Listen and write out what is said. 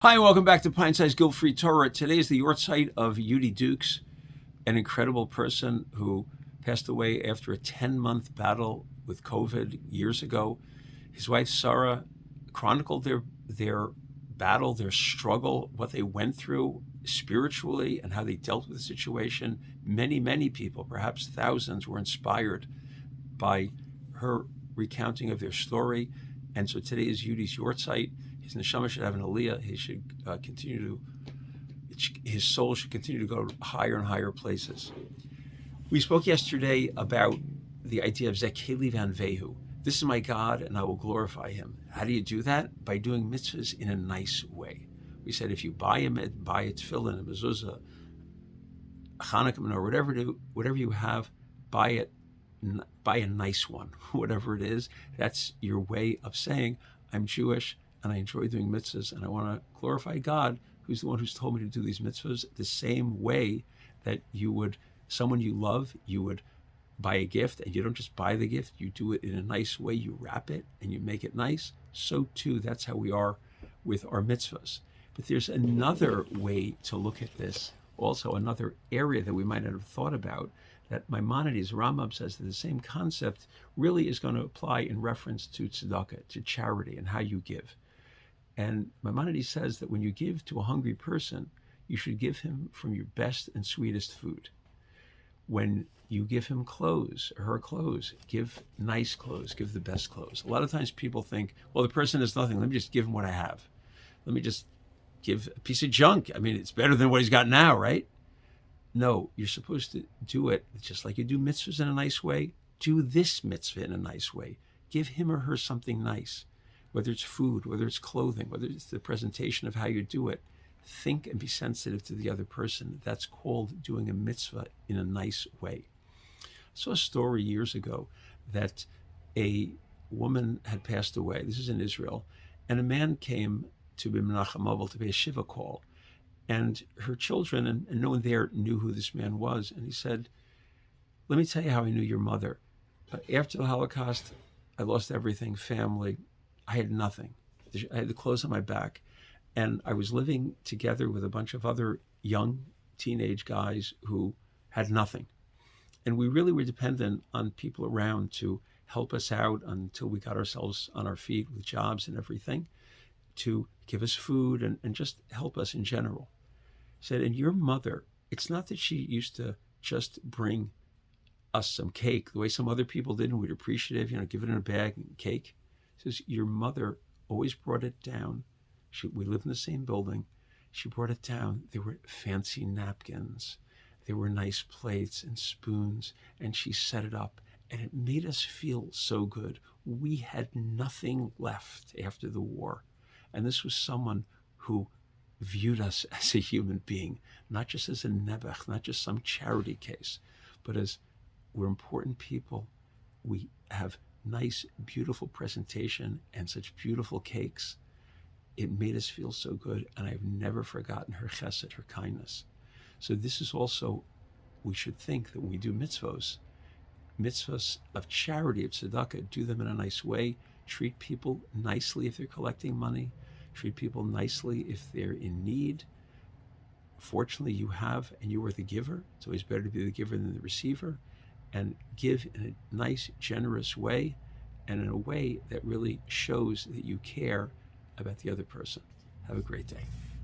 Hi, and welcome back to Pint Guilt-Free Torah. Today is the Yortzeit of Yudi Dukes, an incredible person who passed away after a 10-month battle with COVID years ago. His wife Sarah chronicled their battle, their struggle, what they went through spiritually, and how they dealt with the situation. Many people, perhaps thousands, were inspired by her recounting of their story. And so today is Yudi's Yortzeit. His neshama should have an aliyah. He should his soul should continue to go higher and higher places. We spoke yesterday about the idea of Zekeli Van Vehu. This is my God, and I will glorify him. How do you do that? By doing mitzvahs in a nice way. We said if you buy a tefillin, a mezuzah, a Hanukkah menorah, whatever you have, buy a nice one, whatever it is. That's your way of saying, I'm Jewish, and I enjoy doing mitzvahs, and I want to glorify God, who's the one who's told me to do these mitzvahs, the same way that you would, someone you love, you would buy a gift, and you don't just buy the gift, you do it in a nice way, you wrap it, and you make it nice. So too, that's how we are with our mitzvahs. But there's another way to look at this, also another area that we might not have thought about, that Maimonides, Rambam says that the same concept really is going to apply in reference to tzedakah, to charity, and how you give. And Maimonides says that when you give to a hungry person, you should give him from your best and sweetest food. When you give him clothes, or her clothes, give nice clothes, give the best clothes. A lot of times people think, well, the person has nothing, let me just give him what I have. Let me just give a piece of junk. I mean, it's better than what he's got now, right? No, you're supposed to do it just like you do mitzvahs in a nice way. Do this mitzvah in a nice way. Give him or her something nice. Whether it's food, whether it's clothing, whether it's the presentation of how you do it, think and be sensitive to the other person. That's called doing a mitzvah in a nice way. I saw a story years ago that a woman had passed away. This is in Israel. And a man came to Menachem Avil to pay a Shiva call. And her children, and no one there knew who this man was. And he said, let me tell you how I knew your mother. After the Holocaust, I lost everything, family. I had nothing. I had the clothes on my back. And I was living together with a bunch of other young teenage guys who had nothing. And we really were dependent on people around to help us out until we got ourselves on our feet with jobs and everything, to give us food and just help us in general. He said, and your mother, it's not that she used to just bring us some cake the way some other people did, and we'd appreciate it, give it in a bag and cake. He says, your mother always brought it down. We lived in the same building. She brought it down. There were fancy napkins. There were nice plates and spoons, and she set it up, and it made us feel so good. We had nothing left after the war. And this was someone who viewed us as a human being, not just as a nebuch, not just some charity case, but as we're important people. We have nice, beautiful presentation and such beautiful cakes. It made us feel so good, and I've never forgotten her chesed, her kindness. So this is also, we should think that when we do mitzvahs of charity, of tzedakah, do them in a nice way, treat people nicely if they're collecting money, treat people nicely if they're in need. Fortunately, you have, and you are the giver. It's always better to be the giver than the receiver. And give in a nice, generous way, and in a way that really shows that you care about the other person. Have a great day.